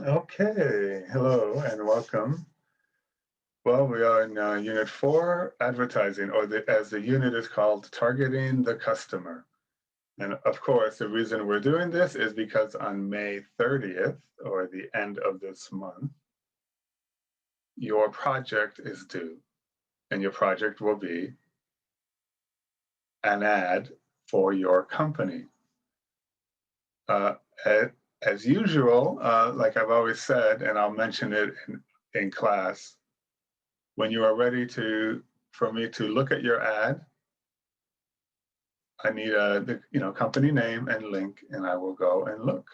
Okay, hello and welcome. Well, we are in Unit 4, Advertising, or as the unit is called, Targeting the Customer. And of course, the reason we're doing this is because on May 30th, or the end of this month, your project is due. And your project will be an ad for your company. Uh, as usual, like I've always said, and I'll mention it in class, when you are ready for me to look at your ad, I need the company name and link, and I will go and look.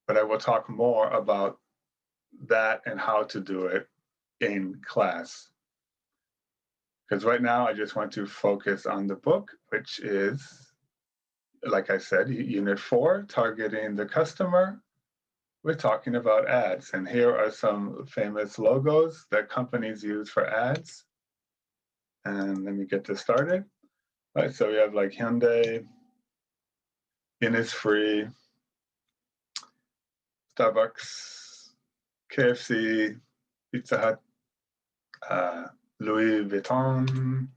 But I will talk more about that and how to do it in class. Because right now I just want to focus on the book, which is, like I said, Unit 4, Targeting the Customer. We're talking about ads, and here are some famous logos that companies use for ads. And let me get this started. All right, so we have like Hyundai, Innisfree, Starbucks, KFC, Pizza Hut, Louis Vuitton,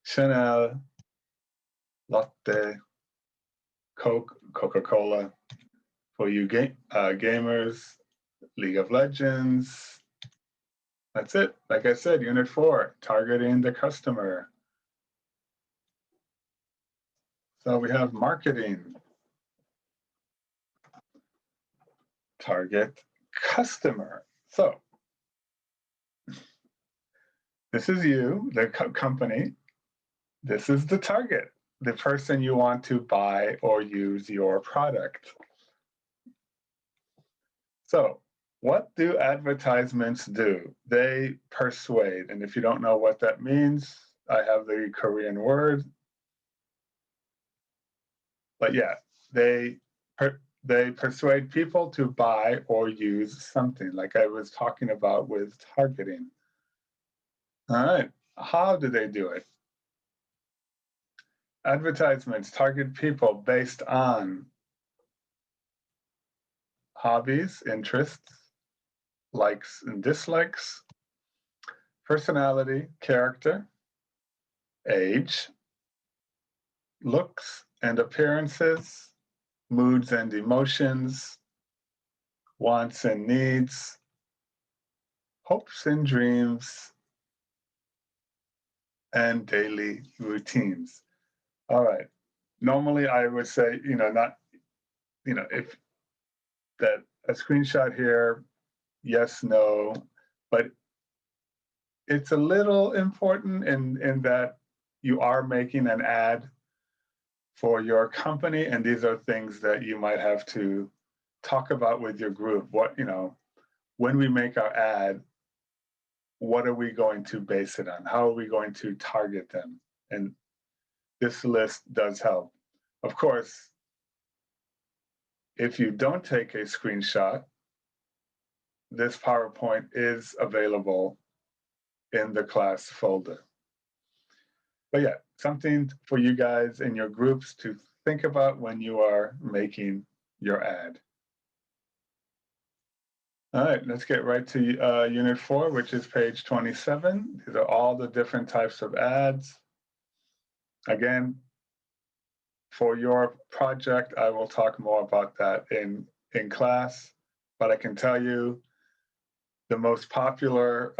Chanel, Lotte, Coke, Coca-Cola. For you gamers, League of Legends. That's it. Like I said, Unit 4, targeting the customer. So we have marketing, target customer. So this is you, the company. This is the target, the person you want to buy or use your product. So what do advertisements do? They persuade. And if you don't know what that means, I have the Korean word. But yeah, they persuade people to buy or use something, like I was talking about with targeting. All right, how do they do it? Advertisements target people based on hobbies, interests, likes and dislikes, personality, character, age, looks and appearances, moods and emotions, wants and needs, hopes and dreams, and daily routines. All right. Normally I would say, not, if that a screenshot here, yes, no, but it's a little important in that you are making an ad for your company, and these are things that you might have to talk about with your group. When we make our ad, what are we going to base it on? How are we going to target them? And this list does help. Of course, if you don't take a screenshot, this PowerPoint is available in the class folder. But yeah, something for you guys in your groups to think about when you are making your ad. All right, let's get right to Unit 4, which is page 27. These are all the different types of ads. Again, for your project, I will talk more about that in class, but I can tell you the most popular,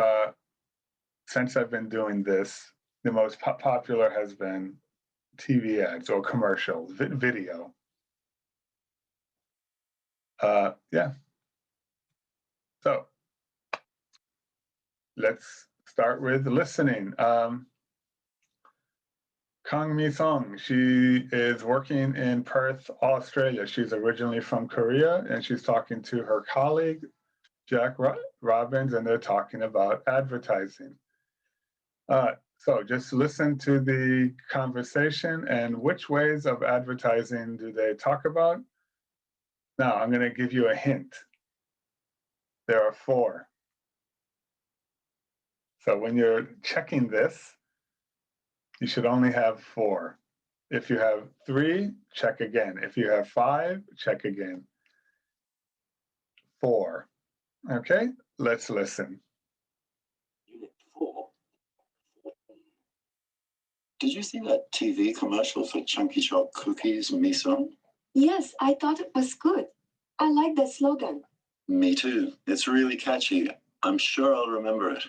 since I've been doing this, the most popular has been TV ads or commercials, video. Yeah. So let's start with listening. Kang Mi Song, she is working in Perth, Australia. She's originally from Korea, and she's talking to her colleague, Jack Robbins, and they're talking about advertising. So just listen to the conversation and which ways of advertising do they talk about? Now, I'm going to give you a hint. There are 4. So when you're checking this, you should only have 4. If you have 3, check again. If you have 5, check again. 4. Okay, let's listen. Unit 4. Did you see that TV commercial for Chunky Choc cookies, Mishler? Yes, I thought it was good. I like the slogan. Me too. It's really catchy. I'm sure I'll remember it.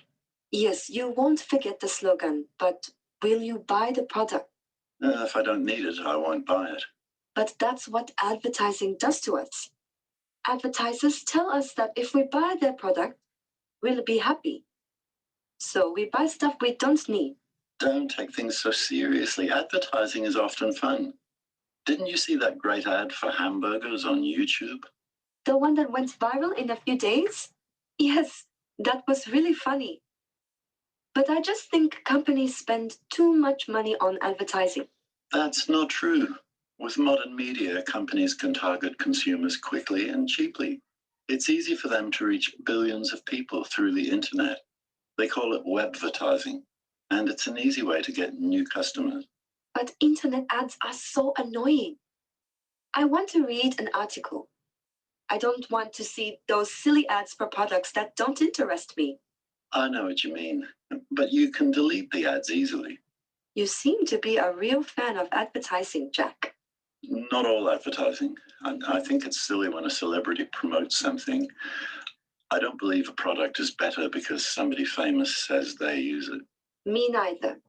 Yes, you won't forget the slogan, but will you buy the product? If I don't need it, I won't buy it. But that's what advertising does to us. Advertisers tell us that if we buy their product, we'll be happy. So we buy stuff we don't need. Don't take things so seriously. Advertising is often fun. Didn't you see that great ad for hamburgers on YouTube? The one that went viral in a few days? Yes, that was really funny. But I just think companies spend too much money on advertising. That's not true. With modern media, companies can target consumers quickly and cheaply. It's easy for them to reach billions of people through the internet. They call it webvertising, and it's an easy way to get new customers. But internet ads are so annoying. I want to read an article. I don't want to see those silly ads for products that don't interest me. I know what you mean, but you can delete the ads easily. You seem to be a real fan of advertising, Jack. Not all advertising. I think it's silly when a celebrity promotes something. I don't believe a product is better because somebody famous says they use it. Me neither.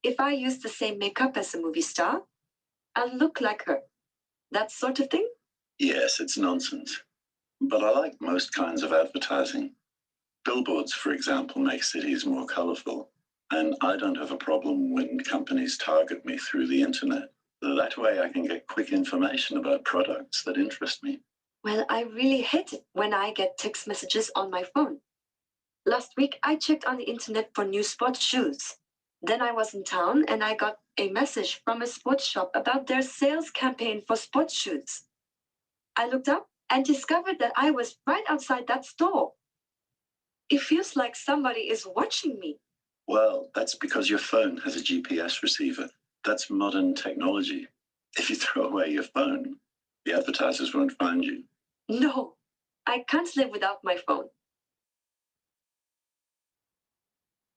If I use the same makeup as a movie star, I'll look like her. That sort of thing? Yes, it's nonsense. But I like most kinds of advertising. Billboards, for example, make cities more colorful. And I don't have a problem when companies target me through the internet. That way I can get quick information about products that interest me. Well, I really hate it when I get text messages on my phone. Last week, I checked on the internet for new sports shoes. Then I was in town and I got a message from a sports shop about their sales campaign for sports shoes. I looked up and discovered that I was right outside that store. It feels like somebody is watching me. Well, that's because your phone has a GPS receiver. That's modern technology. If you throw away your phone, the advertisers won't find you. No, I can't live without my phone.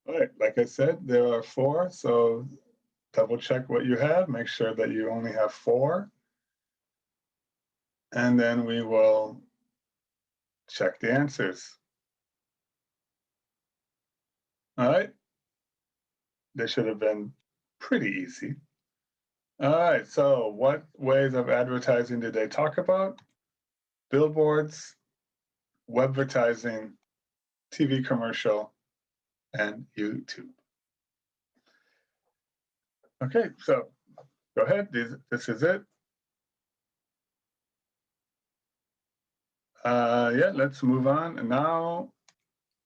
All right, like I said, there are 4, so double check what you have, make sure that you only have 4. And then we will check the answers. All right, they should have been pretty easy. All right, so what ways of advertising did they talk about? Billboards, webvertising, TV commercial, and YouTube. Okay, so go ahead, this is it. Yeah, let's move on. And now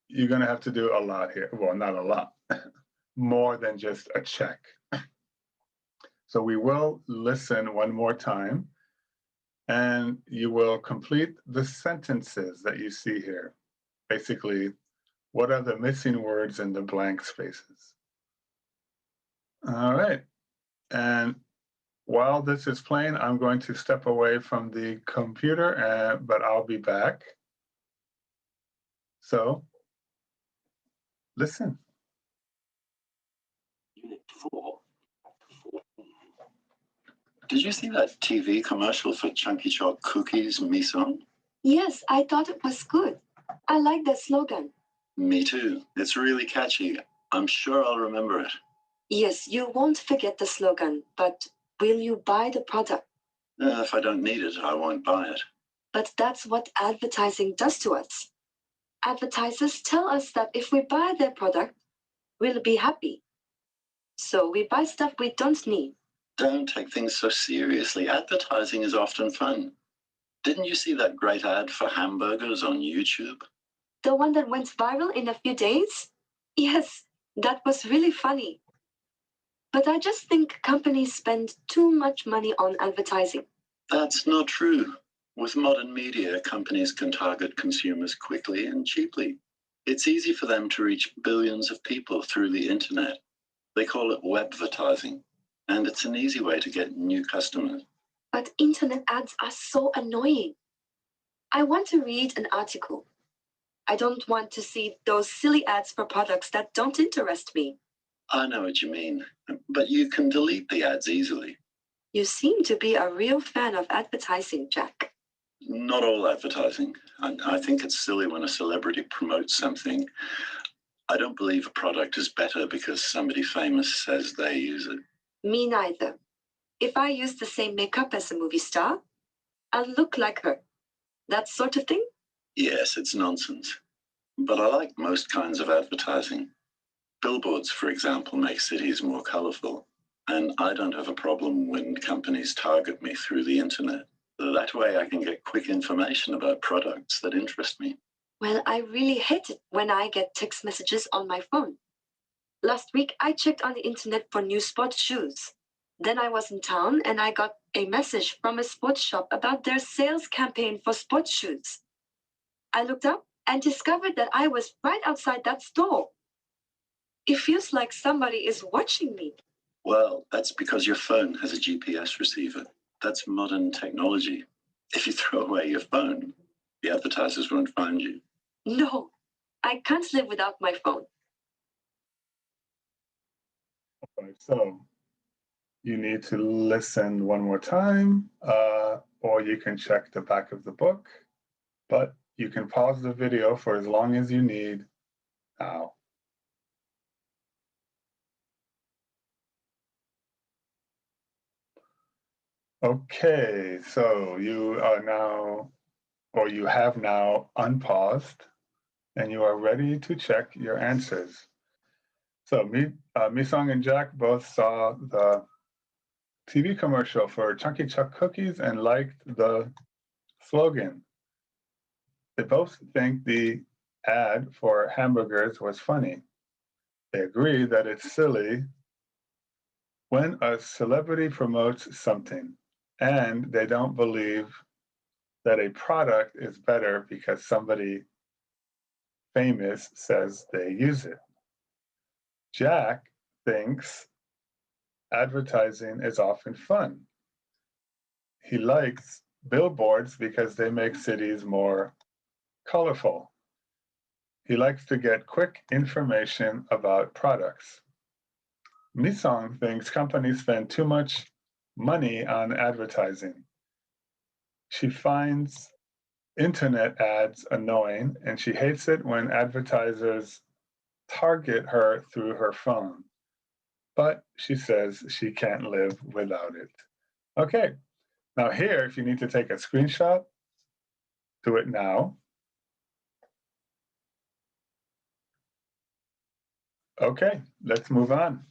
you're gonna have to do a lot here. Well, not a lot, more than just a check. So we will listen one more time and you will complete the sentences that you see here. Basically, what are the missing words in the blank spaces? All right, and while this is playing, I'm going to step away from the computer, but I'll be back. So, listen. Unit 4. Did you see that TV commercial for Chunky Choc cookies, Mishler? Yes, I thought it was good. I like the slogan. Me too. It's really catchy. I'm sure I'll remember it. Yes, you won't forget the slogan, but will you buy the product? If I don't need it, I won't buy it. But that's what advertising does to us. Advertisers tell us that if we buy their product, we'll be happy. So we buy stuff we don't need. Don't take things so seriously. Advertising is often fun. Didn't you see that great ad for hamburgers on YouTube? The one that went viral in a few days? Yes, that was really funny. But I just think companies spend too much money on advertising. That's not true. With modern media, companies can target consumers quickly and cheaply. It's easy for them to reach billions of people through the internet. They call it webvertising, and it's an easy way to get new customers. But internet ads are so annoying. I want to read an article. I don't want to see those silly ads for products that don't interest me. I know what you mean, but you can delete the ads easily. You seem to be a real fan of advertising, Jack. Not all advertising. I think it's silly when a celebrity promotes something. I don't believe a product is better because somebody famous says they use it. Me neither. If I use the same makeup as a movie star, I'll look like her. That sort of thing? Yes, it's nonsense. But I like most kinds of advertising. Billboards, for example, make cities more colorful. And I don't have a problem when companies target me through the internet. That way I can get quick information about products that interest me. Well, I really hate it when I get text messages on my phone. Last week, I checked on the internet for new sports shoes. Then I was in town and I got a message from a sports shop about their sales campaign for sports shoes. I looked up and discovered that I was right outside that store. It feels like somebody is watching me. Well, that's because your phone has a GPS receiver. That's modern technology. If you throw away your phone, the advertisers won't find you. No, I can't live without my phone. Right, so you need to listen one more time, or you can check the back of the book, but you can pause the video for as long as you need now. Okay, so you are now, or you have now unpaused, and you are ready to check your answers. So Misong and Jack both saw the TV commercial for Chunky Chuck cookies and liked the slogan. They both think the ad for hamburgers was funny. They agree that it's silly when a celebrity promotes something, and they don't believe that a product is better because somebody famous says they use it. Jack thinks advertising is often fun. He likes billboards because they make cities more colorful. He likes to get quick information about products. Misong thinks companies spend too much money on advertising. She finds internet ads annoying, and she hates it when advertisers target her through her phone. But she says she can't live without it. Okay, now here, if you need to take a screenshot, do it now. Okay, let's move on.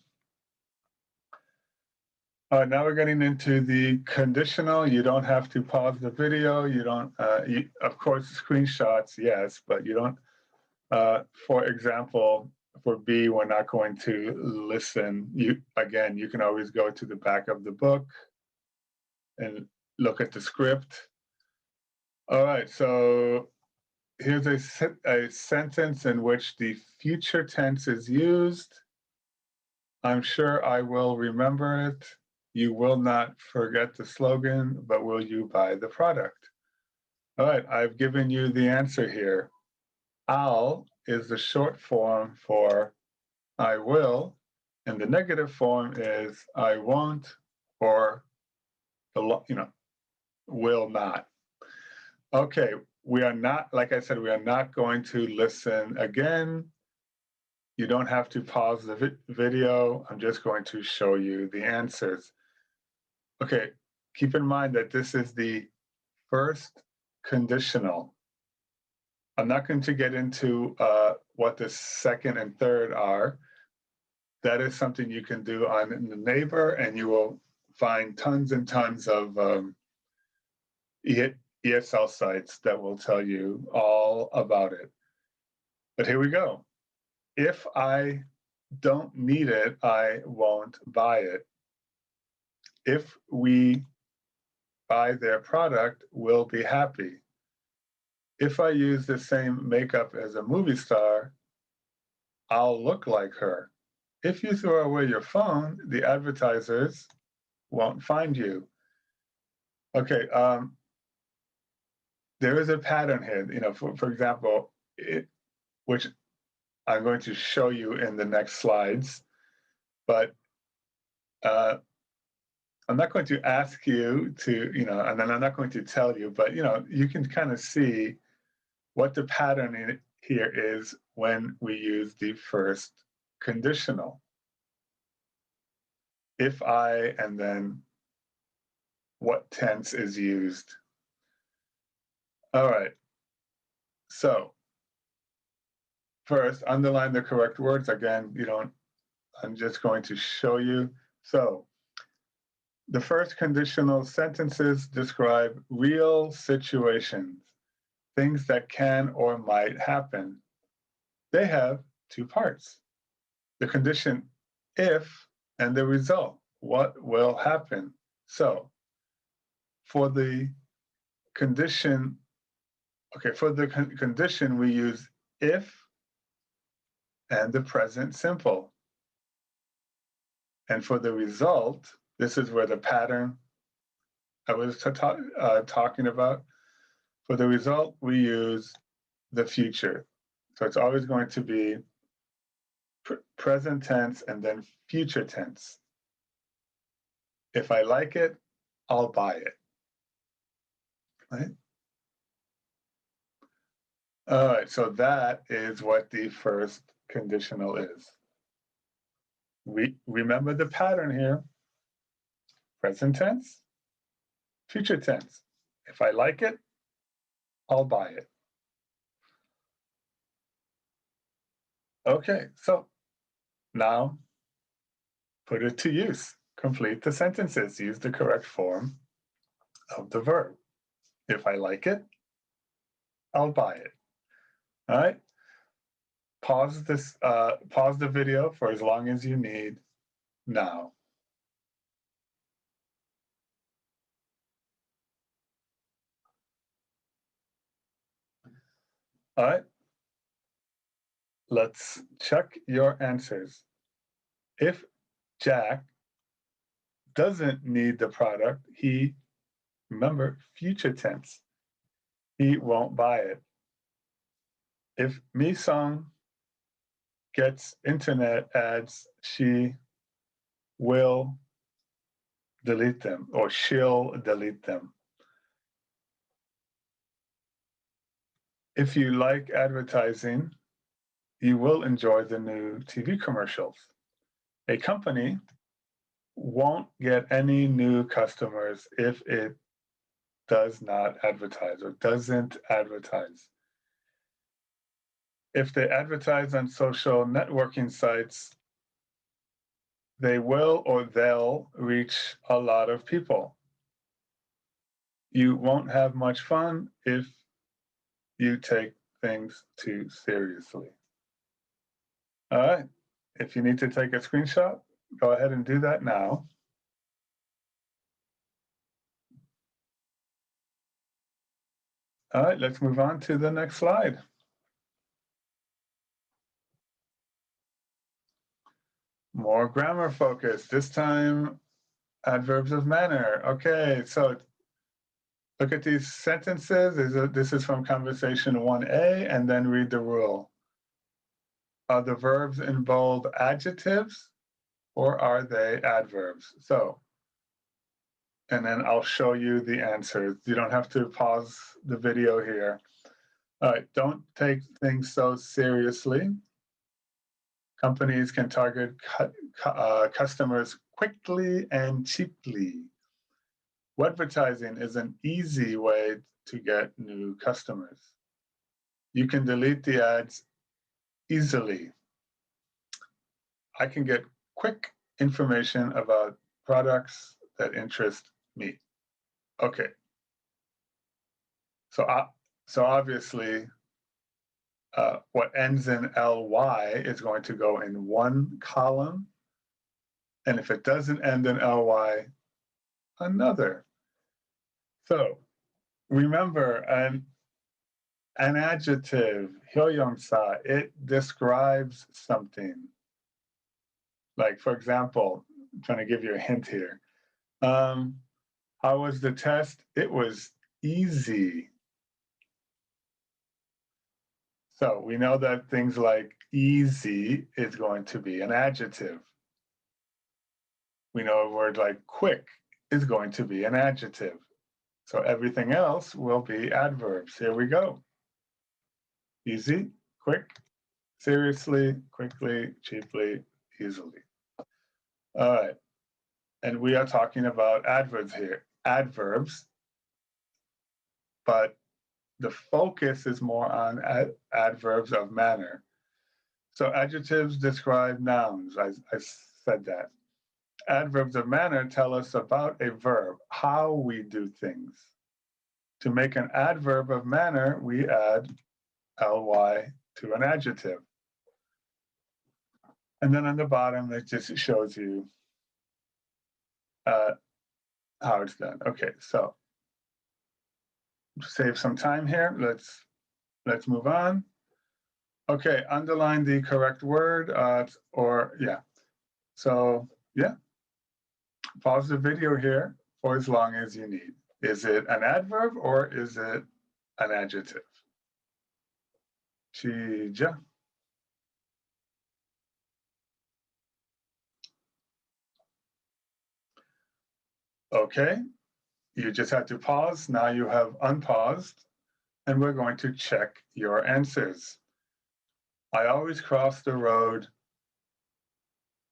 All right, now we're getting into the conditional. You don't have to pause the video. You don't, of course, screenshots, yes, but you don't, for example, for B, we're not going to listen. Again, you can always go to the back of the book and look at the script. All right, so here's a sentence in which the future tense is used. I'm sure I will remember it. You will not forget the slogan, but will you buy the product? All right, I've given you the answer here. I'll is the short form for I will, and the negative form is I won't or will not. Okay, we are not, like I said, we are not going to listen again. You don't have to pause the video. I'm just going to show you the answers. Okay, keep in mind that this is the first conditional. I'm not going to get into what the second and third are. That is something you can do on the Neighbor, and you will find tons and tons of ESL sites that will tell you all about it. But here we go. If I don't need it, I won't buy it. If we buy their product, we'll be happy. If I use the same makeup as a movie star, I'll look like her. If you throw away your phone, the advertisers won't find you. Okay, there is a pattern here, for example, which I'm going to show you in the next slides, but I'm not going to ask you to, and then I'm not going to tell you, but, you can kind of see what the pattern here is when we use the first conditional. If I, and then what tense is used. All right. So first, underline the correct words. Again, I'm just going to show you. So the first conditional sentences describe real situations, things that can or might happen. They have two parts: the condition if and the result, what will happen. So for the condition, condition we use if and the present simple. And for the result, this is where the pattern I was talking about. For the result, we use the future. So it's always going to be present tense and then future tense. If I like it, I'll buy it. Right? All right, so that is what the first conditional is. We remember the pattern here: present tense, future tense. If I like it, I'll buy it. Okay, so now put it to use. Complete the sentences. Use the correct form of the verb. If I like it, I'll buy it. All right. Pause the video for as long as you need now. All right. Let's check your answers. If Jack doesn't need the product, remember, future tense, he won't buy it. If Mi-sung gets internet ads, she will delete them, or she'll delete them. If you like advertising, you will enjoy the new TV commercials. A company won't get any new customers if it does not advertise or doesn't advertise. If they advertise on social networking sites, they will or they'll reach a lot of people. You won't have much fun if you take things too seriously. All right, if you need to take a screenshot, go ahead and do that now. All right, let's move on to the next slide. More grammar focus, this time adverbs of manner. Okay, so look at these sentences. This is from conversation 1A, and then read the rule. Are the verbs in bold adjectives or are they adverbs? So, and then I'll show you the answers. You don't have to pause the video here. All right, don't take things so seriously. Companies can target customers quickly and cheaply. Advertising is an easy way to get new customers. You can delete the ads easily. I can get quick information about products that interest me. Okay. So obviously, what ends in ly is going to go in one column, and if it doesn't end in ly, another. So remember, an adjective, hyoyeongsa, it describes something. Like, for example, I'm trying to give you a hint here. How was the test? It was easy. So we know that things like easy is going to be an adjective. We know a word like quick is going to be an adjective. So everything else will be adverbs. Here we go. Easy, quick, seriously, quickly, cheaply, easily. All right. And we are talking about adverbs here. Adverbs, but the focus is more on adverbs of manner. So adjectives describe nouns. I said that. Adverbs of manner tell us about a verb, how we do things. To make an adverb of manner, we add ly to an adjective. And then on the bottom, it just shows you how it's done. Okay, so to save some time here, let's move on. Okay, underline the correct word, So yeah, pause the video here for as long as you need. Is it an adverb or is it an adjective? 시작. Okay, you just had to pause. Now you have unpaused, and we're going to check your answers. I always cross the road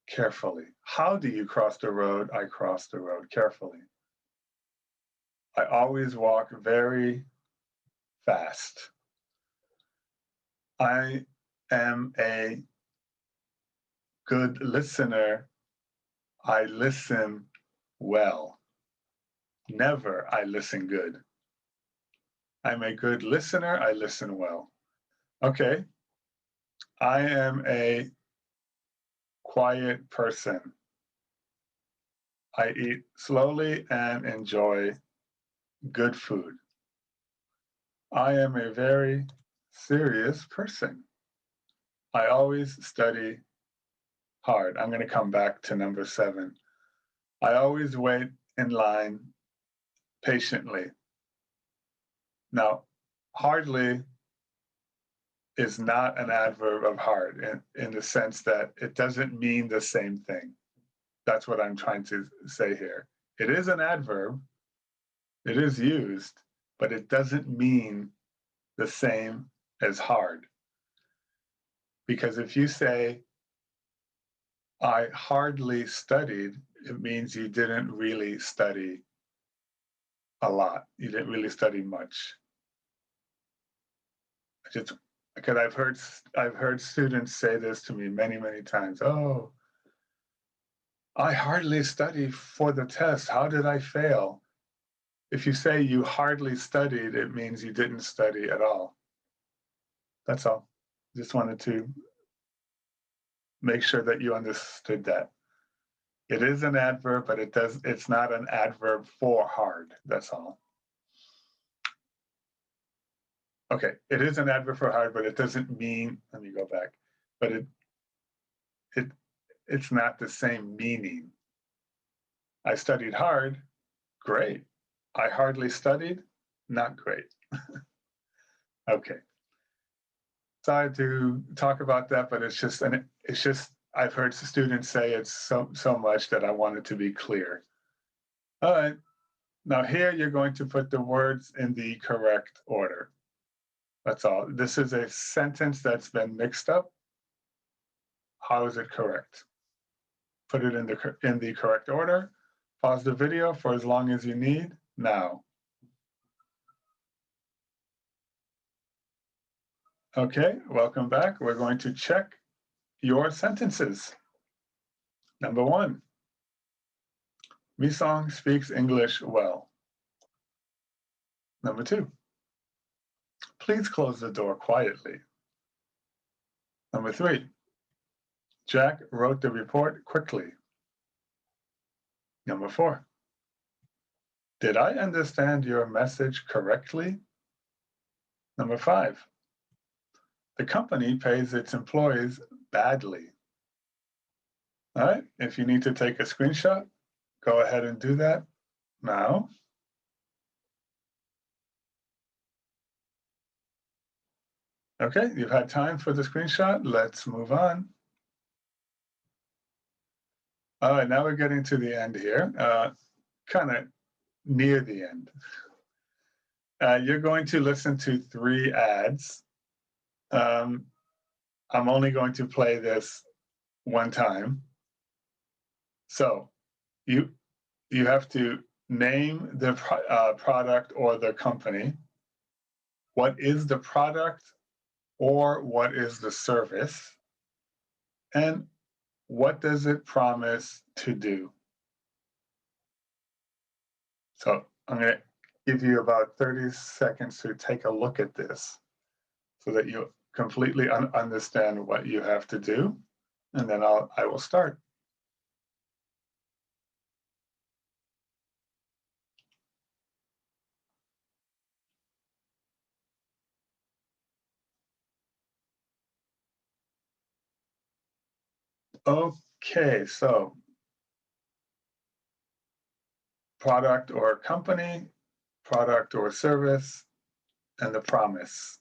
carefully. How do you cross the road? I cross the road carefully. I always walk very fast. I am a good listener. I listen well. Never I listen good. I'm a good listener. I listen well. Okay. I am a quiet person. I eat slowly and enjoy good food. I am a very serious person. I always study hard. I'm going to come back to number 7. I always wait in line patiently. Now, hardly is not an adverb of hard in the sense that it doesn't mean the same thing. That's what I'm trying to say here. It is an adverb, it is used, but it doesn't mean the same as hard. Because if you say, I hardly studied, it means you didn't really study a lot. You didn't really study much. Just because I've heard students say this to me many, many times. Oh, I hardly studied for the test. How did I fail? If you say you hardly studied, it means you didn't study at all. That's all. Just wanted to make sure that you understood that. It is an adverb, but it's not an adverb for hard. That's all. Okay, it is an adverb for hard, but it doesn't mean, let me go back, but it's not the same meaning. I studied hard, great. I hardly studied, not great. Okay. Sorry to talk about that, but it's just I've heard students say it's so much that I wanted to be clear. All right. Now here you're going to put the words in the correct order. That's all. This is a sentence that's been mixed up. How is it correct? Put it in the correct order. Pause the video for as long as you need now. Okay, welcome back. We're going to check your sentences. Number 1, Mi-sung speaks English well. Number 2, please close the door quietly. Number 3, Jack wrote the report quickly. Number 4, did I understand your message correctly? Number 5, the company pays its employees badly. All right, if you need to take a screenshot, go ahead and do that now. Okay, you've had time for the screenshot. Let's move on. All right, now we're getting to the end here, kind of near the end. You're going to listen to 3 ads. I'm only going to play this one time. So you have to name the product or the company. What is the product or what is the service? And what does it promise to do? So I'm going to give you about 30 seconds to take a look at this so that you completely understand what you have to do. And then I will start. Okay, so product or company, product or service, and the promise.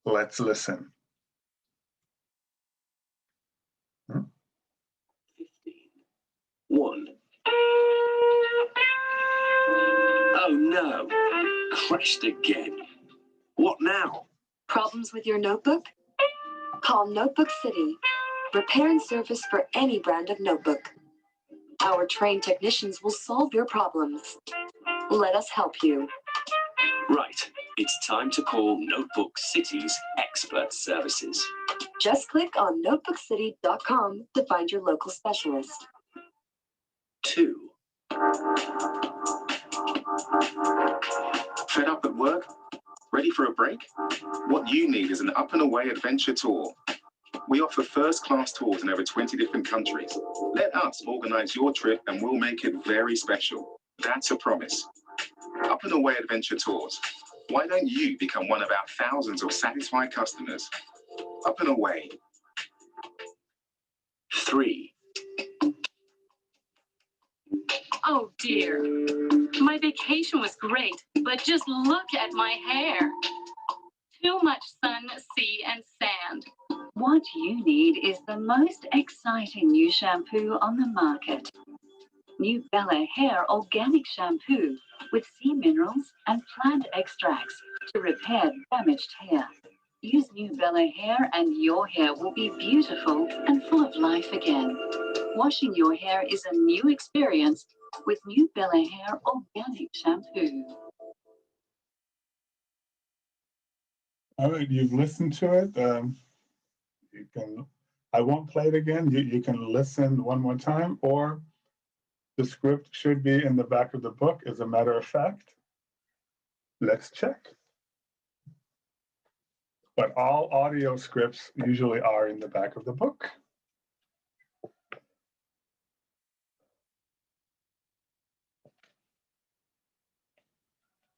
Let's listen. 15. 1. Oh no, crashed again. What now? Problems with your notebook? Call Notebook City. Repair and service for any brand of notebook. Our trained technicians will solve your problems. Let us help you. Right, it's time to call Notebook City's expert services. Just click on notebookcity.com to find your local specialist. 2. Fed up at work? Ready for a break? What you need is an up and away adventure tour. We offer first-class tours in over 20 different countries. Let us organize your trip and we'll make it very special. That's a promise. Up and away adventure tours. Why don't you become one of our thousands of satisfied customers? Up and away. 3. Oh dear. My vacation was great, but just look at my hair. Too much sun, sea, and sand. What you need is the most exciting new shampoo on the market. New Bella Hair Organic Shampoo with sea minerals and plant extracts to repair damaged hair. Use New Bella Hair and your hair will be beautiful and full of life again. Washing your hair is a new experience with New Bella Hair Organic Shampoo. All right, you've listened to it. I won't play it again. You can listen one more time, or the script should be in the back of the book, as a matter of fact. Let's check. But all audio scripts usually are in the back of the book.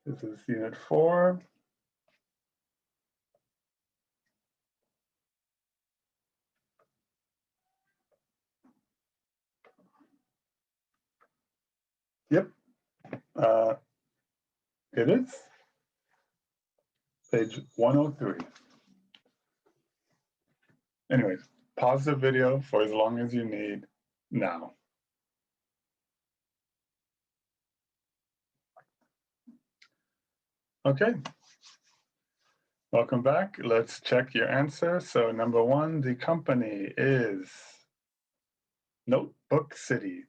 This is Unit 4. Yep, it is. Page 103. Anyways, pause the video for as long as you need now. Okay, welcome back. Let's check your answer. So number 1, the company is Notebook City.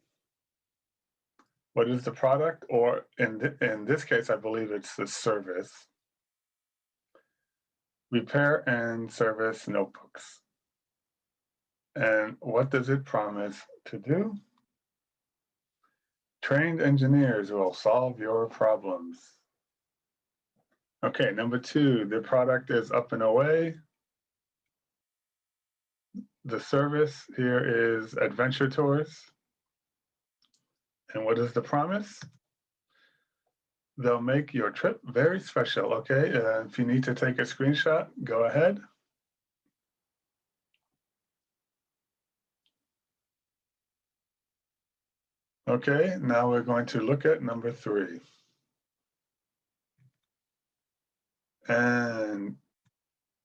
What is the product? Or in this case, I believe it's the service. Repair and service notebooks. And what does it promise to do? Trained engineers will solve your problems. Okay, number 2, the product is up and away. The service here is adventure tours. And what is the promise? They'll make your trip very special, okay? If you need to take a screenshot, go ahead. Okay, now we're going to look at number 3. And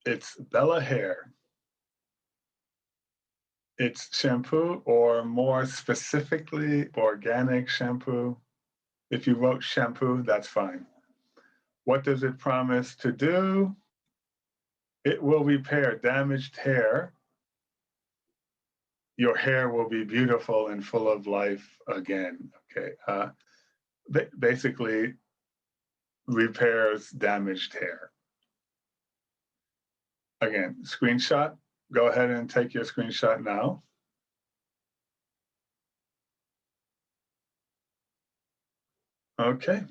It's Bella Hair. It's shampoo, or more specifically, organic shampoo. If you wrote shampoo, that's fine. What does it promise to do? It will repair damaged hair. Your hair will be beautiful and full of life again. Okay. Basically, repairs damaged hair. Again, screenshot. Go ahead and take your screenshot now. Okay.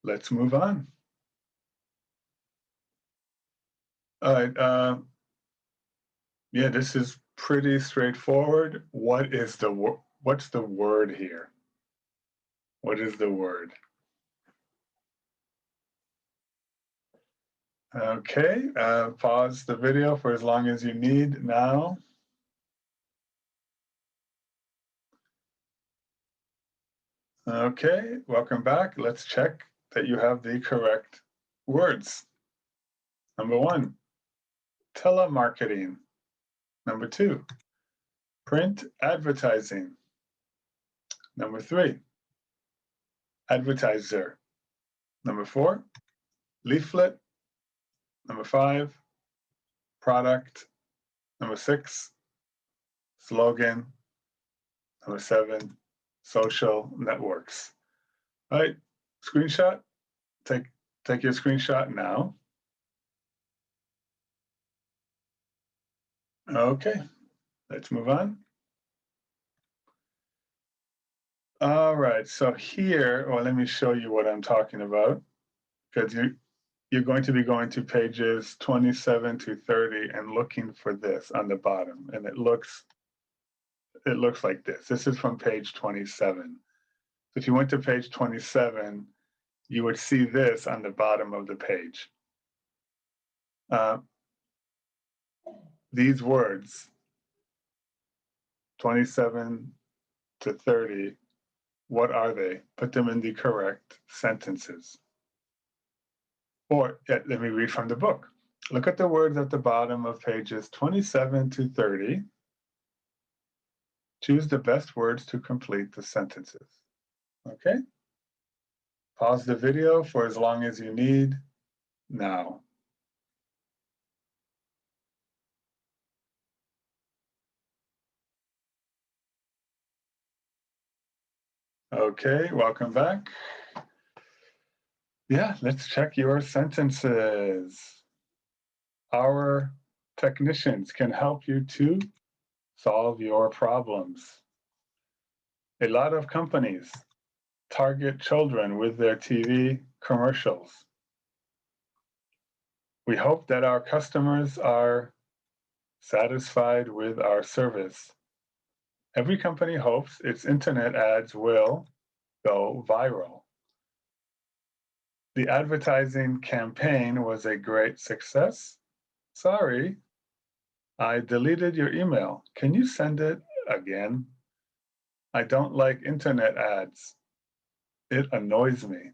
Let's move on. All right. Yeah, this is pretty straightforward. What's the word here? What is the word? Okay, pause the video for as long as you need now. Okay, welcome back. Let's check that you have the correct words. Number 1, telemarketing. Number 2, print advertising. Number 3, advertiser. Number 4, leaflet. Number 5, product. Number 6, slogan. Number 7, social networks. All right, screenshot. Take your screenshot now. Okay, let's move on. All right, so here, well, let me show you what I'm talking about, because you're going to be going to pages 27 to 30 and looking for this on the bottom, and it looks like this. This is from page 27. So if you went to page 27, you would see this on the bottom of the page. These words, 27 to 30, what are they? Put them in the correct sentences. Or let me read from the book. Look at the words at the bottom of pages 27 to 30. Choose the best words to complete the sentences. Okay? Pause the video for as long as you need now. Okay, welcome back. Yeah, let's check your sentences. Our technicians can help you to solve your problems. A lot of companies target children with their TV commercials. We hope that our customers are satisfied with our service. Every company hopes its internet ads will go viral. The advertising campaign was a great success. Sorry, I deleted your email. Can you send it again? I don't like internet ads. It annoys me.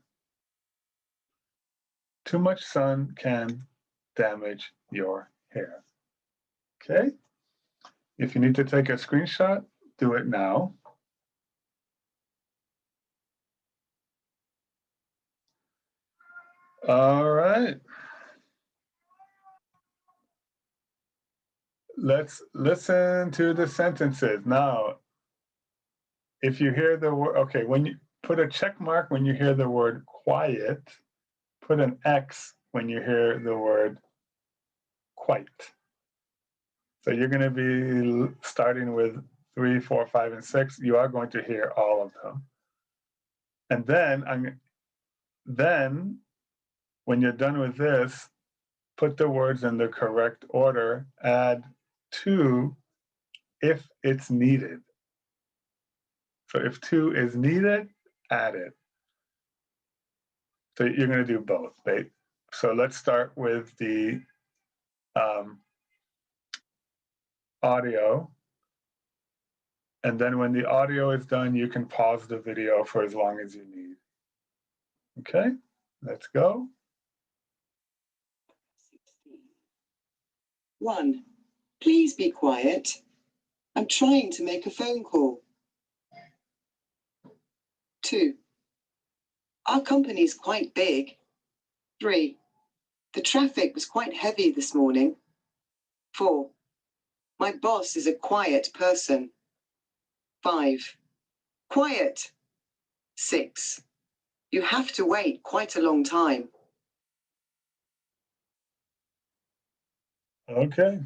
Too much sun can damage your hair. Okay? If you need to take a screenshot, do it now. All right. Let's listen to the sentences. Now, if you hear the word, okay, when you put a check mark when you hear the word quiet, put an X when you hear the word quite. So you're going to be starting with 3, 4, 5, and 6. You are going to hear all of them. And then when you're done with this, put the words in the correct order, add to if it's needed. So if to is needed, add it. So you're going to do both, right? So let's start with the audio. And then when the audio is done, you can pause the video for as long as you need. Okay, let's go. 1. Please be quiet. I'm trying to make a phone call. 2. Our company's quite big. 3. The traffic was quite heavy this morning. 4. My boss is a quiet person. 5. Quiet. 6. You have to wait quite a long time. Okay.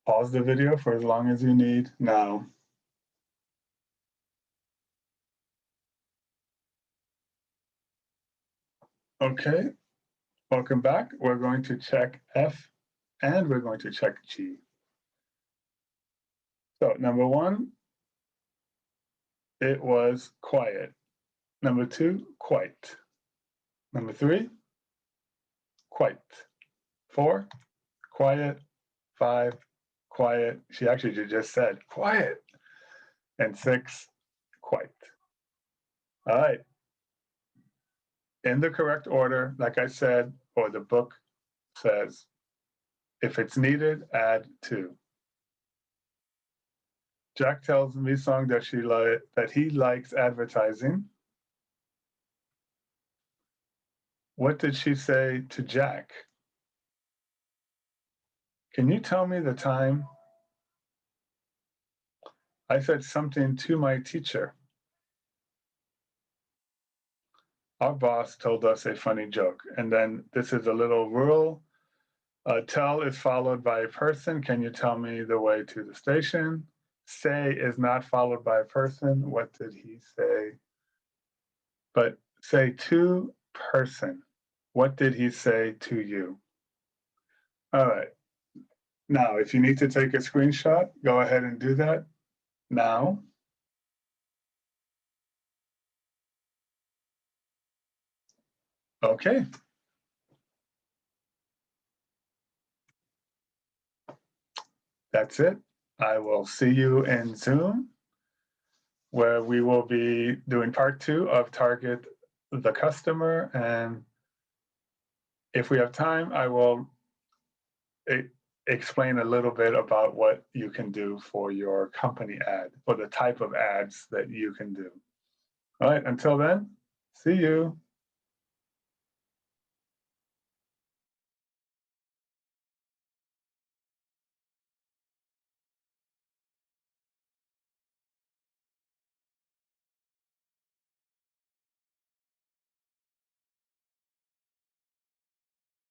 Pause the video for as long as you need now. Okay, welcome back. We're going to check F and we're going to check G. So number 1, it was quiet. Number 2, quite. Number 3, quite. 4, quiet. 5, quiet. She actually just said quiet. And 6, quite. All right. In the correct order, like I said, or the book says, if it's needed, add 2. Jack tells Mi-sung that he likes advertising. What did she say to Jack? Can you tell me the time? I said something to my teacher. Our boss told us a funny joke. And then this is a little rule. Tell is followed by a person. Can you tell me the way to the station? Say is not followed by a person. What did he say? But say to person. What did he say to you? All right. Now, if you need to take a screenshot, go ahead and do that now. Okay. That's it. I will see you in Zoom, where we will be doing part 2 of Target the Customer. And if we have time, I will explain a little bit about what you can do for your company ad, for the type of ads that you can do. All right, until then, see you.